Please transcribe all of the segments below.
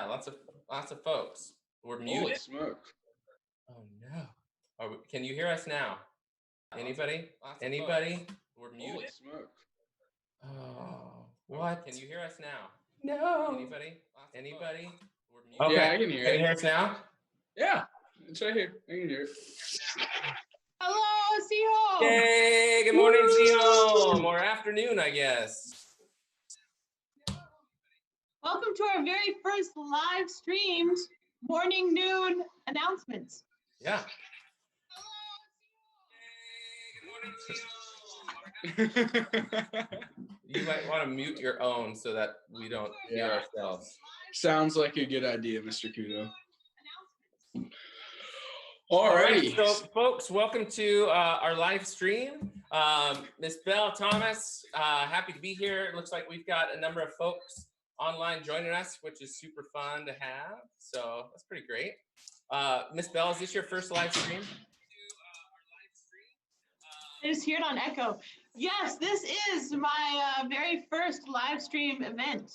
Lots of folks. We're muted. Holy smoke. Oh no. Can you hear us now? Anybody? Anybody? We're muted. Holy smoke. Oh, what? Can you hear us now? No. Anybody? We're muted. Okay. Yeah, I can hear Can it. you hear us now? Yeah, it's right here. I can hear it. Hello, Seahole. Yay! Good morning, Seahole. Or afternoon, I guess. Welcome to our very first live streamed morning, noon announcements. Yeah. You might want to mute your own so that we don't hear ourselves. Sounds like a good idea, Mr. Couto. All right, Alrighty. so folks, welcome to our live stream. Miss Bell, Thomas, happy to be here. It looks like we've got a number of folks online joining us, which is super fun to have. So that's pretty great. Miss Bell, is this your first live stream? I just hear it on Echo. Yes, this is my very first live stream event.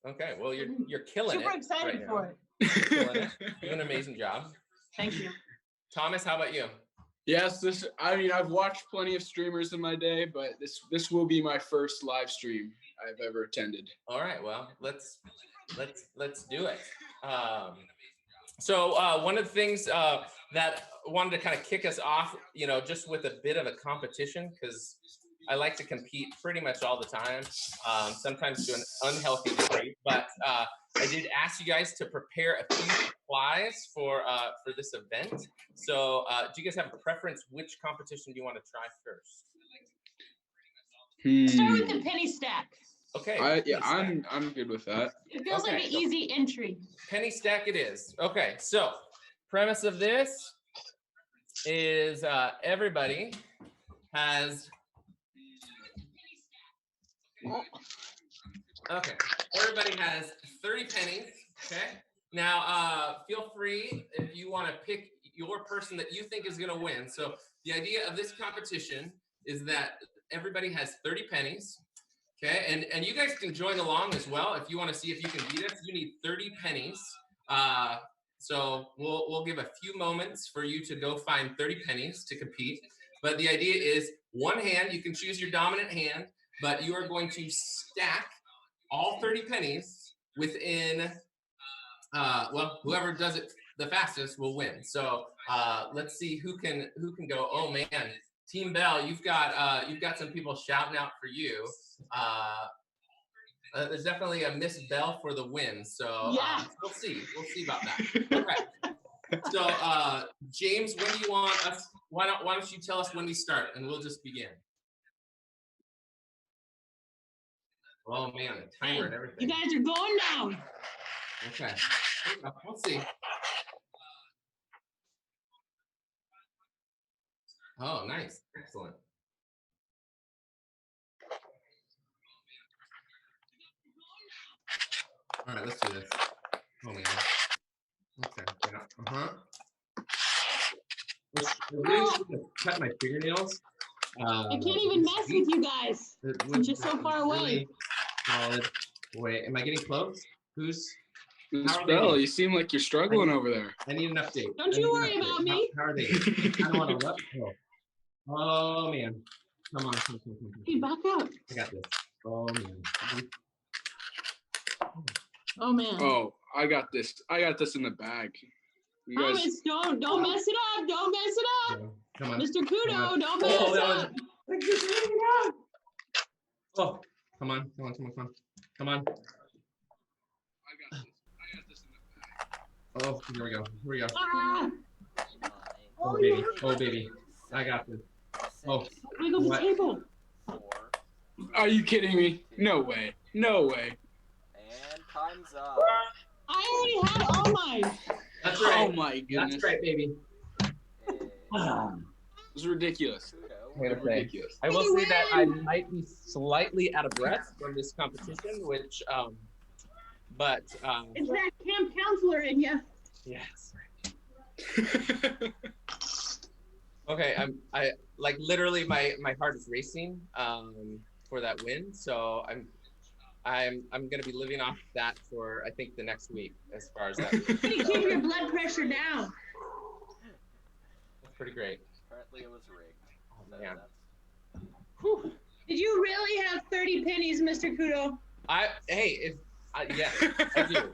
Okay, well you're killing it. Super excited for it. You're killing it. You're doing an amazing job. Thank you. Thomas, how about you? Yes, I've watched plenty of streamers in my day, but this will be my first live stream I've ever attended. All right, well, let's do it. So one of the things that I wanted to kind of kick us off, just with a bit of a competition, because I like to compete pretty much all the time, sometimes to an unhealthy degree, but I did ask you guys to prepare a few supplies for this event. So do you guys have a preference? Which competition do you want to try first? Start with the penny stack. Okay. I'm good with that. It feels like an easy entry. Penny stack it is. Okay, so premise of this is everybody has. Okay, everybody has 30 pennies. Okay. Now, feel free if you want to pick your person that you think is going to win. So the idea of this competition is that everybody has 30 pennies. Okay, and you guys can join along as well if you want to see if you can beat us. You need 30 pennies. So we'll give a few moments for you to go find 30 pennies to compete. But the idea is one hand, you can choose your dominant hand, but you are going to stack all 30 pennies within, whoever does it the fastest will win. So let's see who can go. Oh man, Team Bell, you've got some people shouting out for you. There's definitely a Miss Bell for the win. So we'll see about that. Okay. So James, when do you want us? Why don't you tell us when we start, and we'll just begin. Oh man, the timer and everything. You guys are going down. Okay. We'll see. Oh, nice. Excellent. All right, let's do this. Oh man. Okay. Yeah. I really should have cut my fingernails. I can't even mess with you guys. I'm just so far away. Wait, am I getting close? Miss Bell, you seem like you're struggling over there. I need an update. Don't you worry about me. How are they? I don't want to let go. Oh man. Come on. Hey, back up. I got this. Oh man. Oh man. Oh, I got this. I got this in the bag. You guys... don't mess it up. Don't mess it up. Come on. Mr. Couto, don't mess it up. Oh, come on. I got this in the bag. Oh, here we go. Ah. Oh baby. I got this. Oh. Wiggle the table. Are you kidding me? No way. And time's up. I already had all mine. That's right. Oh my goodness. That's right, baby. It's ridiculous. Ridiculous. I will say that I might be slightly out of breath from this competition, which, but it's that camp counselor in you. Yes. Okay, I like literally my heart is racing for that win, so I'm going to be living off that for I think the next week as far as that. Keep your blood pressure down. That's pretty great. Apparently it was rigged. Oh, So man. that's... Did you really have 30 pennies, Mr. Couto? Yes, I do.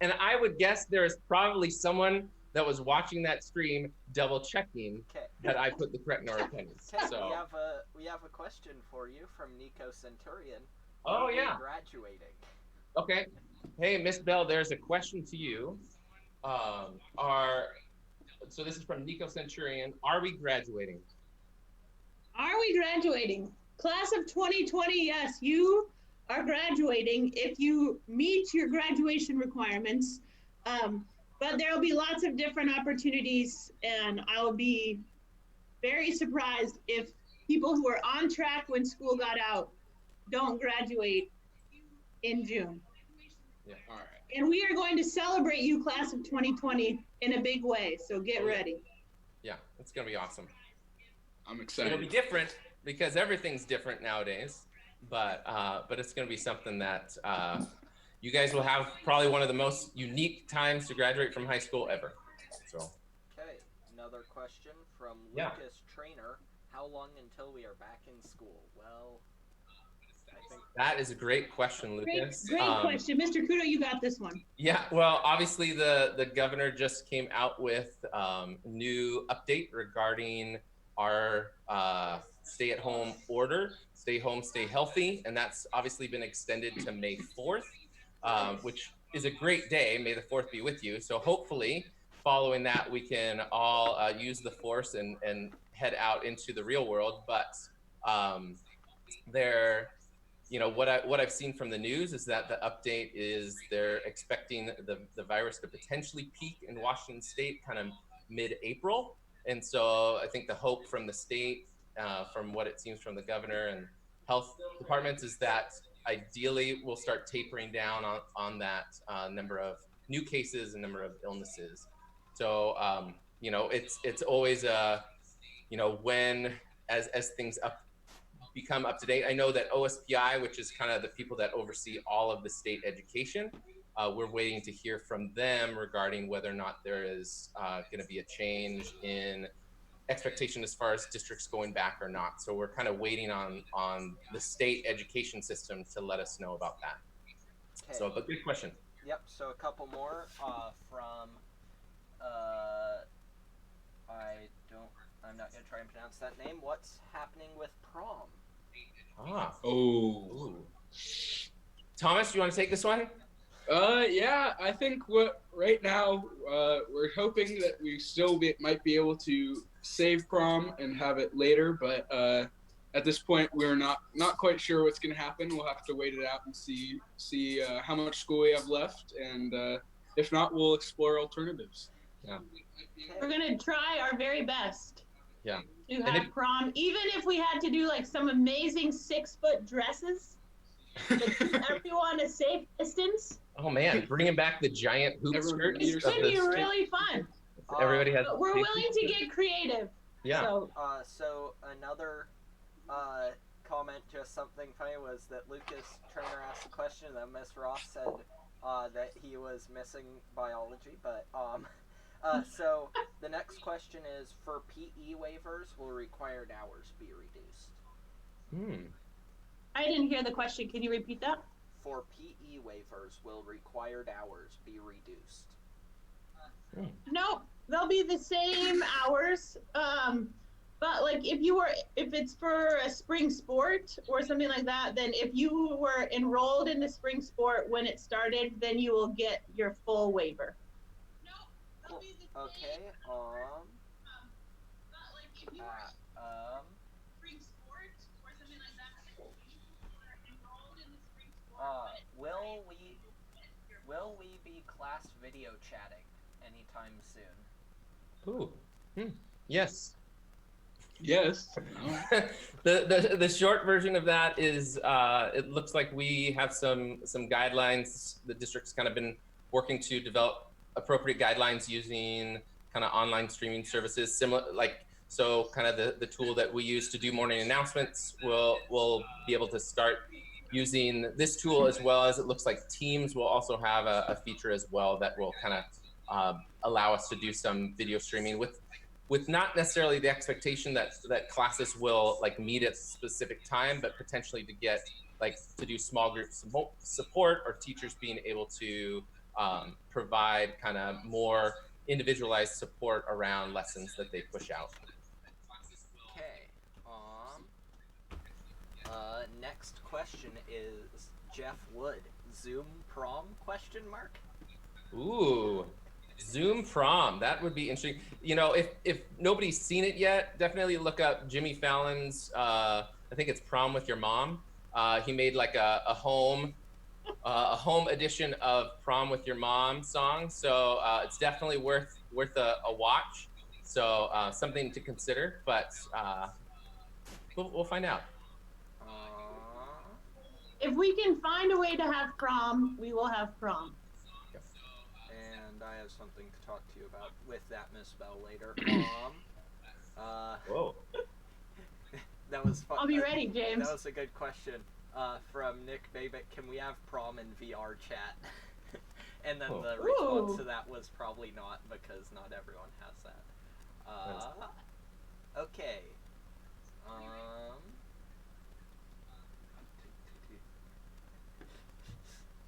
And I would guess there is probably someone that was watching that stream double checking that I put the correct number of pennies. Okay, So we have a question for you from Nico Centurion. Oh, yeah. Graduating. Okay. Hey, Miss Bell, there's a question to you. So this is from Nico Centurion. Are we graduating? Are we graduating? Class of 2020, yes, you are graduating if you meet your graduation requirements. But there will be lots of different opportunities, and I'll be very surprised if people who are on track when school got out don't graduate in June. Yeah. All right. And we are going to celebrate you, class of 2020, in a big way, so get ready. Yeah, it's going to be awesome. I'm excited. It'll be different because everything's different nowadays, but it's going to be something that you guys will have probably one of the most unique times to graduate from high school ever. So. Okay, another question from Yeah. Lucas Trainer. How long until we are back in school? Well, I think That is a great question, Lucas. Great question. Mr. Couto, you got this one. Yeah, well, obviously the governor just came out with new update regarding our stay-at-home order, stay home, stay healthy, and that's obviously been extended to May 4th, which is a great day. May the 4th be with you. So hopefully, following that, we can all use the force and head out into the real world. But what I've seen from the news is that the update is they're expecting the virus to potentially peak in Washington State kind of mid-April. And so I think the hope from the state, from what it seems from the governor and health departments, is that ideally we'll start tapering down on that number of new cases and number of illnesses. So, it's always when as things become up to date. I know that OSPI, which is kind of the people that oversee all of the state education, we're waiting to hear from them regarding whether or not there is going to be a change in expectation as far as districts going back or not. So we're kind of waiting on the state education system to let us know about that. Okay. So, but good question. Yep. So a couple more from I'm not gonna try and pronounce that name. What's happening with prom? Oh. Thomas, you want to take this one? Yeah, I think right now we're hoping that we still might be able to save prom and have it later, but at this point we're not quite sure what's going to happen. We'll have to wait it out and see how much school we have left, and if not, we'll explore alternatives. Yeah. We're going to try our very best. Yeah. To have prom, even if we had to do like some amazing 6-foot dresses that keep everyone a safe distance. Oh man, bringing back the giant hoop skirts. It's going to be really fun. Everybody has. But we're willing to get creative. Yeah. So another comment, just something funny, was that Lucas Trainer asked a question that Miss Ross said that he was missing biology, but so the next question is, for PE waivers, will required hours be reduced? I didn't hear the question. Can you repeat that? For PE waivers, will required hours be reduced? No, they'll be the same hours. But like if it's for a spring sport or something like that, then if you were enrolled in the spring sport when it started, then you will get your full waiver. Okay. Will we be class video chatting anytime soon? Ooh. Yes. Yes. The short version of that is it looks like we have some guidelines. The district's kind of been working to develop appropriate guidelines using kind of online streaming services, similar so kind of the tool that we use to do morning announcements will be able to start using this tool, as well as it looks like Teams will also have a feature as well that will kind of allow us to do some video streaming with not necessarily the expectation that classes will like meet at a specific time, but potentially to get like to do small group support, or teachers being able to provide kind of more individualized support around lessons that they push out. Okay. Next question is Jeff Wood. Zoom prom ? Ooh, Zoom prom. That would be interesting. You know, if nobody's seen it yet, definitely look up Jimmy Fallon's, I think it's Prom with Your Mom. He made like a home edition of Prom with Your Mom song. So it's definitely worth a watch. So something to consider, but we'll find out. If we can find a way to have prom, we will have prom. And I have something to talk to you about with that, Miss Bell, later. Whoa. That was fun. I'll be ready, James. That was a good question from Nick Babick. Can we have prom in VR chat? And then the response to that was probably not, because not everyone has that. Okay.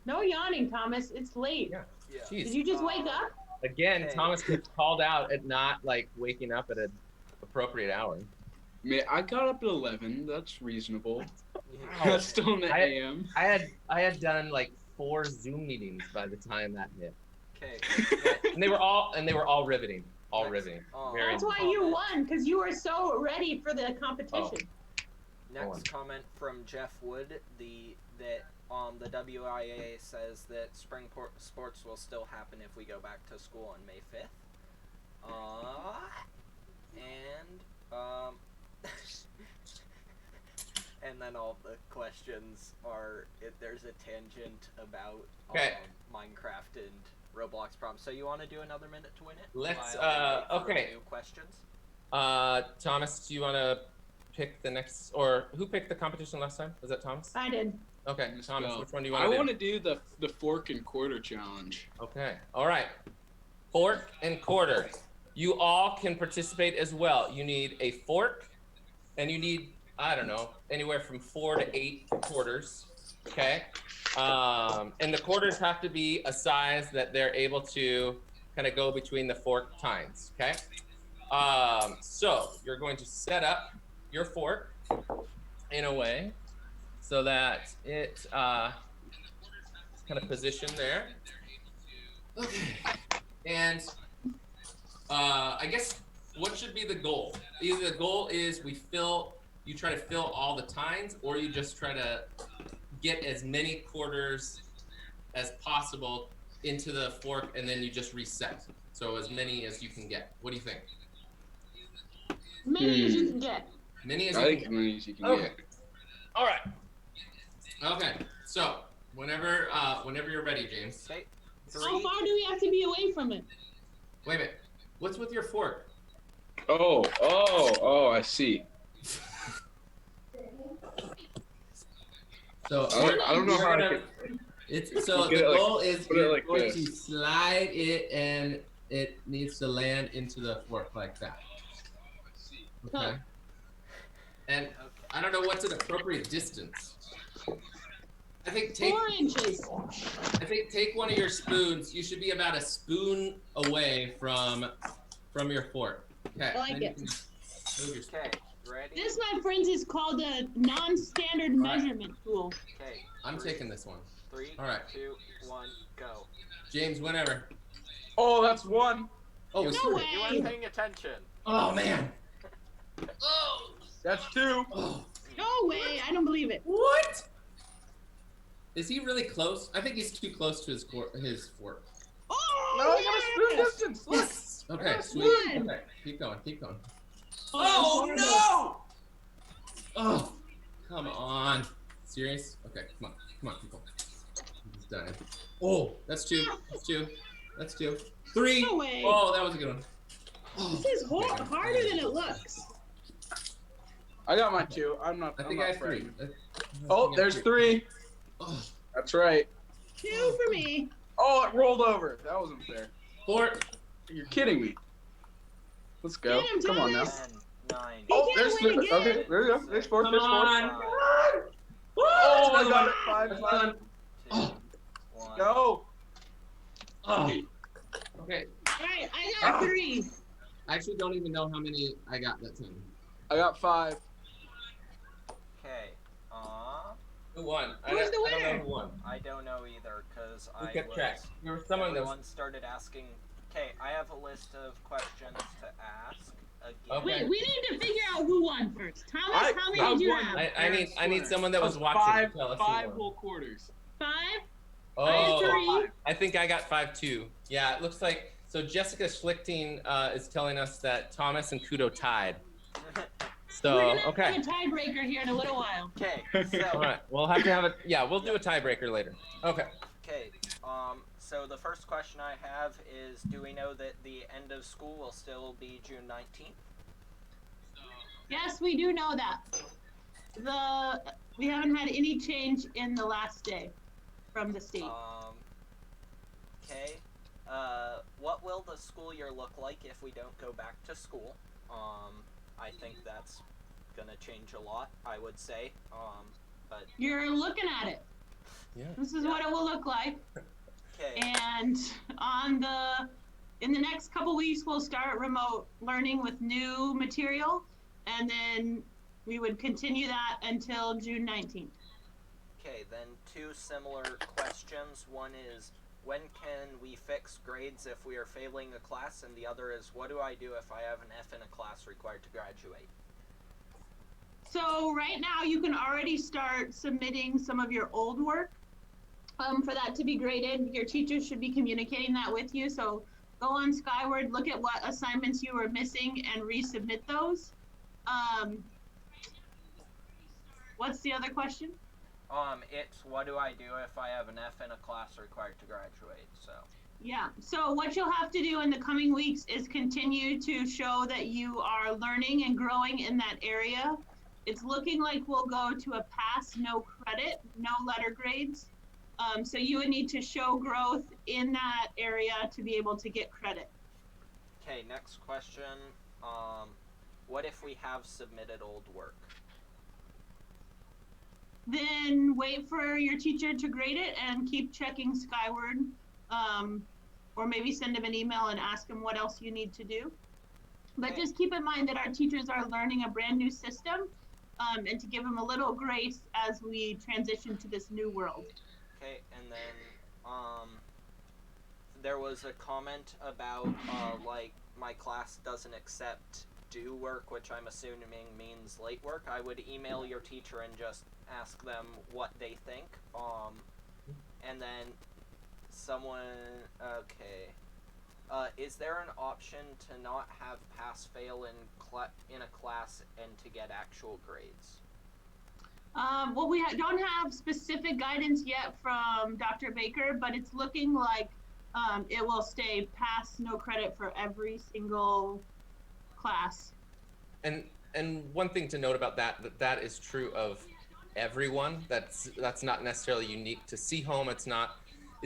No yawning, Thomas. It's late. Yeah. Yeah. Did you just wake up? Again, Hey. Thomas gets called out at not like waking up at an appropriate hour. I got up at 11. That's reasonable. Yeah. That's still in the AM. I had done like 4 Zoom meetings by the time that hit, Okay. and they were all riveting. Riveting. Very That's why you won, because you were so ready for the competition. Next comment from Jeff Wood. The WIA says that spring sports will still happen if we go back to school on May 5th. And then all the questions are, there's a tangent about Minecraft and Roblox prom. So you want to do another minute to win it? Let's, Okay. New questions? Thomas, do you want to pick the next, or who picked the competition last time? Was that Thomas? I did. Okay, Miss Thomas, Bell. which one do you want to do? I want to do the fork and quarter challenge. Okay, all right. Fork and quarter. You all can participate as well. You need a fork, and you need, I don't know, anywhere from 4 to 8 quarters, okay? And the quarters have to be a size that they're able to kind of go between the fork tines, okay? So you're going to set up your fork in a way so that it kind of positioned there. Okay. And I guess what should be the goal? Either the goal is you try to fill all the tines, or you just try to get as many quarters as possible into the fork, and then you just reset. So as many as you can get. What do you think? Many as you can get. Many as I you think can as many as you can Okay. get. All right. Okay. So whenever you're ready, James. Okay. How far do we have to be away from it? Wait a minute. What's with your fork? Oh, I see. So I don't know how to It's so Get the it goal is put it you're like going this. to slide it, and it needs to land into the fork like that. Okay. Huh. And I don't know what's an appropriate distance. I think 4 inches. take one of your spoons. You should be about a spoon away from your fork. Okay. I like then you it. can move your spoon. Okay. Ready? This, my friends, is called a non-standard measurement tool. Okay. I'm taking this one. 3, All right. 2, 1, go. James, whenever. Oh, that's one. Oh, No sorry. way. You weren't paying attention. Oh man. Oh. That's two. Oh. No way. I don't believe it. What? Is he really close? I think he's too close to his fork. Oh, No, I got a spoon yes! distance. Look. Yes. Okay, That's sweet. one. Okay, keep going, keep going. Oh, no! Oh, come on. Serious? Okay, come on, keep going. He's done it. Oh, that's 2. That's 2. That's 2. 3. No way. Oh, that was a good one. Oh, This is harder than it looks. I got my two. I'm not. I I'm think not I have 3. frightened. Oh, there's 3. Oh, That's right. 2 for me. Oh, it rolled over. That wasn't fair. 4. You're kidding me. Let's go. Get him, Come on now. Thomas. 10, 9. He Oh, can't there's win 3. again. Okay, there you go. There's 4. Come There's 4. on. Oh, I got it. 5. That's done. 2, Oh. 1. Go. Oh. Okay. All right, I got 3. I actually don't even know how many I got that time. I got 5. Okay. Who won? Who's the I don't winner? know who won. I don't know either because Who kept track? There was someone that was. everyone started asking. Okay, I have a list of questions to ask again. Okay. Wait, we need to figure out who won first. Thomas, I- how many I did you won. have? I need someone that was watching. 5, to tell us who 5 won. whole quarters. 5? Oh, I had 3. I think I got 5 too. Yeah, it looks like. So Jessica Schlichting is telling us that Thomas and Couto tied. So We're gonna okay. have a tiebreaker here in a little while. Okay, All so right, we'll have to have a. Yeah, we'll do a tiebreaker later. Okay. okay, so the first question I have is: do we know that the end of school will still be June 19th? Yes, we do know that. We haven't had any change in the last day from the state. Okay. What will the school year look like if we don't go back to school? I think that's gonna change a lot, I would say. But You're looking at it. Yeah. This is what it will look like. okay. And in the next couple weeks, we'll start remote learning with new material, and then we would continue that until June 19th. Okay, then 2 similar questions. One is, when can we fix grades if we are failing a class? And the other is, what do I do if I have an F in a class required to graduate? So right now, you can already start submitting some of your old work for that to be graded. Your teachers should be communicating that with you. So go on Skyward, look at what assignments you were missing, and resubmit those. What's the other question? It's what do I do if I have an F in a class required to graduate, so. Yeah, so what you'll have to do in the coming weeks is continue to show that you are learning and growing in that area. It's looking like we'll go to a pass, no credit, no letter grades. So you would need to show growth in that area to be able to get credit. Okay, next question. What if we have submitted old work? Then wait for your teacher to grade it and keep checking Skyward, or maybe send them an email and ask them what else you need to do. But Okay. just keep in mind that our teachers are learning a brand new system, and to give them a little grace as we transition to this new world. Okay, and then there was a comment about like my class doesn't accept due work, which I'm assuming means late work. I would email your teacher and just ask them what they think. And then someone, okay. Is there an option to not have pass-fail in a class and to get actual grades? Well, we don't have specific guidance yet from Dr. Baker, but it's looking like it will stay pass, no credit for every single class. And one thing to note about that is true of everyone. That's not necessarily unique to Seaholm. It's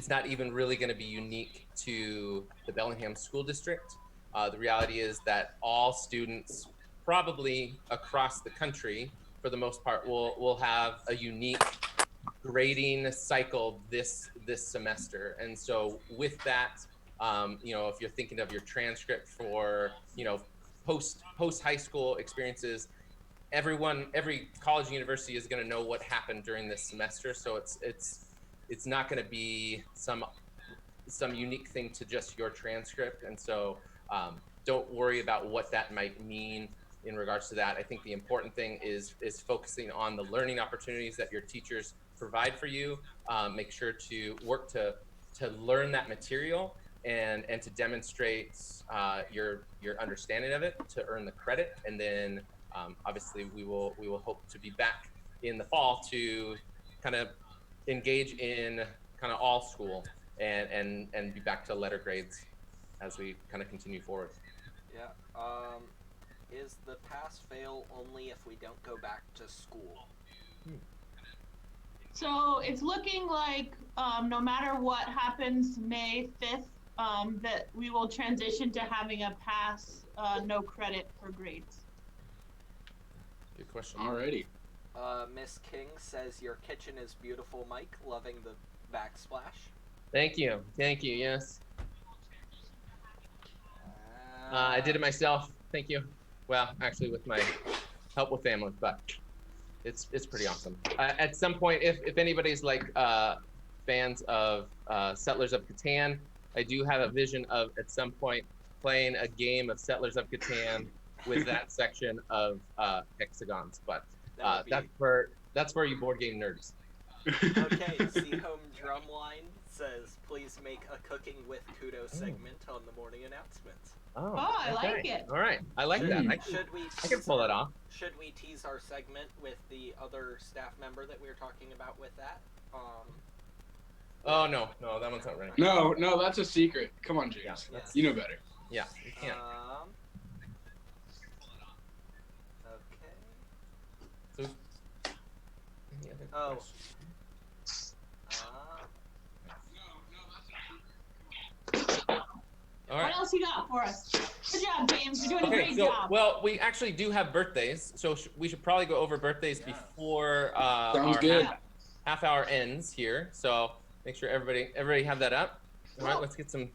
not even really going to be unique to the Bellingham School District. The reality is that all students, probably across the country, for the most part, will have a unique grading cycle this semester. And so with that, if you're thinking of your transcript for post high school experiences, every college and university is going to know what happened during this semester. So it's not going to be some unique thing to just your transcript. And so don't worry about what that might mean in regards to that. I think the important thing is focusing on the learning opportunities that your teachers provide for you. Make sure to work to learn that material and to demonstrate your understanding of it to earn the credit. And then obviously we will hope to be back in the fall to kind of engage in kind of all school and be back to letter grades as we kind of continue forward. Yeah. Is the pass-fail only if we don't go back to school? So it's looking like no matter what happens May 5th, that we will transition to having a pass, no credit for grades. Good question. Alrighty. Miss King says your kitchen is beautiful, Mike. Loving the backsplash. Thank you. Thank you. Yes. I did it myself. Thank you. Well, actually, with my help with family, but it's pretty awesome. At some point, if anybody's like fans of Settlers of Catan, I do have a vision of at some point playing a game of Settlers of Catan with that section of hexagons. But that's for you board game nerds. Okay, See Home Drumline says, please make a cooking with Couto segment on the morning announcements. Oh, I like it. All right, I like that. I can pull that off. Should we tease our segment with the other staff member that we were talking about with that? Oh no, that one's not ready. No, that's a secret. Come on, James. Yeah, you know better. Yeah, you can't. Okay. So, any other questions? All right. What else you got for us? Good job, James. You're doing a great job. Well, we actually do have birthdays, so we should probably go over birthdays before Sounds our good. half hour ends here. So make sure everybody have that up. All right, let's get some.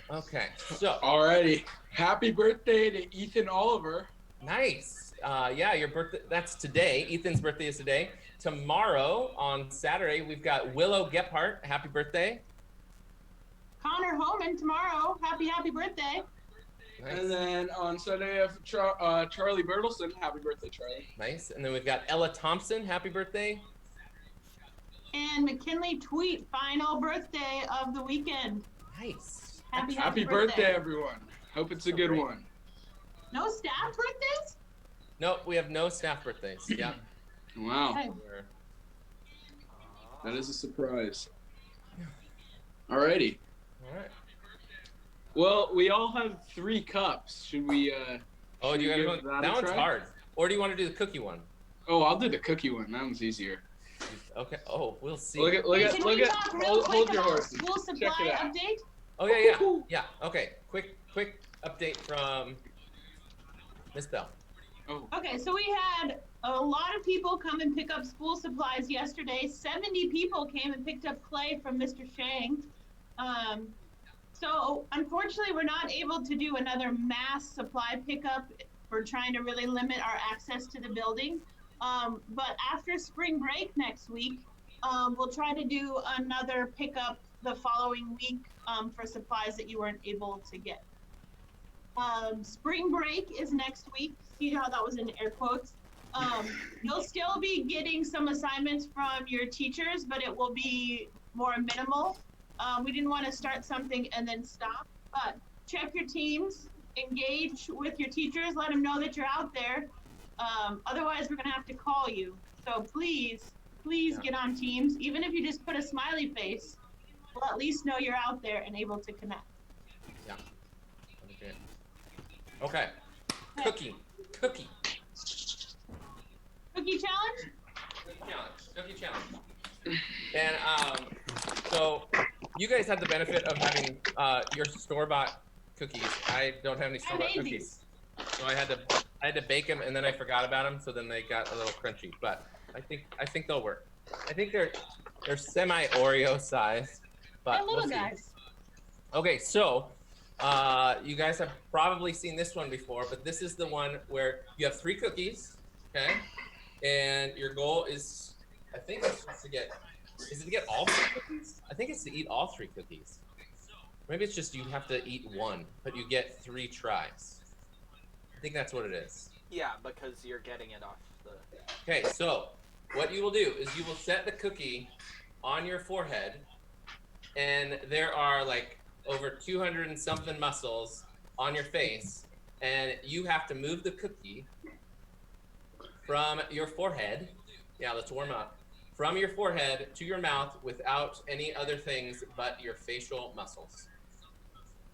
Okay, so. Alrighty. Happy birthday to Ethan Oliver. Nice. Yeah, your birthday. That's today. Ethan's birthday is today. Tomorrow on Saturday, we've got Willow Gephardt. Happy birthday. Connor Homan tomorrow. Happy birthday. Nice. And then on Sunday, I have Charlie Bertelson. Happy birthday, Charlie. Nice. And then we've got Ella Thompson. Happy birthday. And McKinley Tweet, final birthday of the weekend. Nice. Happy birthday, everyone. Hope it's a good one. No staff birthdays? No, we have no staff birthdays. Yeah. Wow. Okay. That is a surprise. Alrighty. All right. Well, we all have 3 cups. Should we? Oh, do you guys want that one's try? hard. Or do you want to do the cookie one? Oh, I'll do the cookie one. That one's easier. Okay. Oh, we'll see. Look at. Talk real quick Hold your about horses. school supply Check it out. update? Oh yeah. Yeah. Okay. Quick update from Miss Bell. Oh. Okay, so we had a lot of people come and pick up school supplies yesterday. 70 people came and picked up clay from Mr. Shang. So unfortunately, we're not able to do another mass supply pickup. We're trying to really limit our access to the building. But after spring break next week, we'll try to do another pickup the following week for supplies that you weren't able to get. Spring break is next week. See how that was in air quotes? You'll still be getting some assignments from your teachers, but it will be more minimal. We didn't want to start something and then stop, but check your teams, engage with your teachers, let them know that you're out there. Otherwise, we're going to have to call you. So please get on Teams. Even if you just put a smiley face, we'll at least know you're out there and able to connect. Yeah. Okay. Cookie challenge? Cookie challenge. And so you guys had the benefit of having your store-bought cookies. I don't have any store-bought cookies, so I had to bake them, and then I forgot about them, so then they got a little crunchy. But I think they'll work. I think they're semi-Oreo size, but They're little we'll see. guys. Okay, so you guys have probably seen this one before, but this is the one where you have 3 cookies, okay? And your goal is, I think it's just to get, is it to get all 3 cookies? I think it's to eat all 3 cookies. Maybe it's just you have to eat 1, but you get 3 tries. I think that's what it is. Yeah, because you're getting it off the... Okay, so what you will do is you will set the cookie on your forehead, and there are like over 200 and something muscles on your face, and you have to move the cookie from your forehead. Yeah, let's warm up. From your forehead to your mouth without any other things but your facial muscles.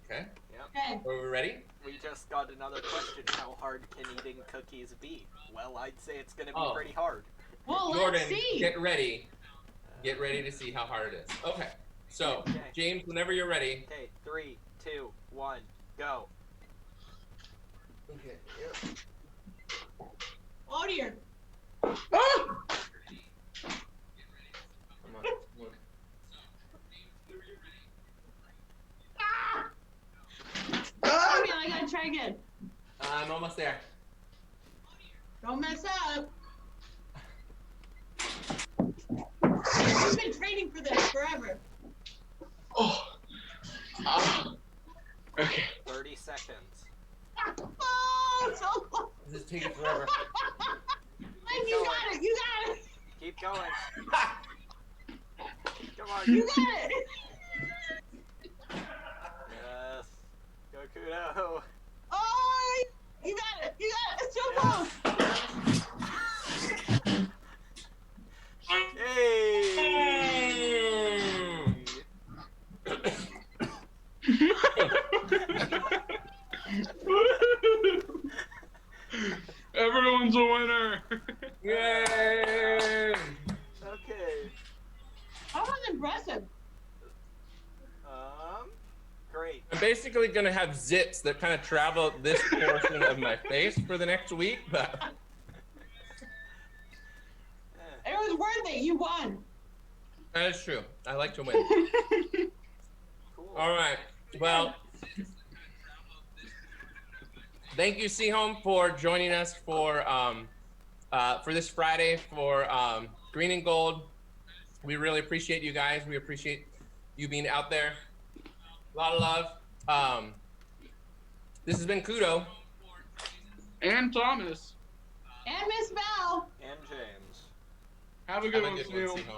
Okay? Yeah. Okay. Are we ready? We just got another question. How hard can eating cookies be? Well, I'd say it's going to be pretty hard. Well, Jordan, let's see. get ready. Get ready to see how hard it is. Okay. So, Okay. James, whenever you're ready. Okay, 3, 2, 1, go. Okay. Oh dear. Ah! Come on. Okay, I gotta try again. I'm almost there. Don't mess up. I've been training for this forever. Oh. Ah. Okay. 30 seconds. Oh, so close. This is taking forever. Mike, you got it. You got it. Keep going. Come on. You got it. Yes. Go Couto. Oh, you got it. You got it. It's so close. Everyone's a winner. Yay! Okay. That was impressive. Great. I'm basically gonna have zits that kind of travel this portion of my face for the next week, but It was worth it. You won. that is true. I like to win. Cool. All right. Well, thank you, Seahome, for joining us for this Friday for Green and Gold. We really appreciate you guys. We appreciate you being out there. A lot of love. This has been Couto. And Thomas. And Miss Bell. And James. Have a good Have a one, good one, Sneal. Seahome.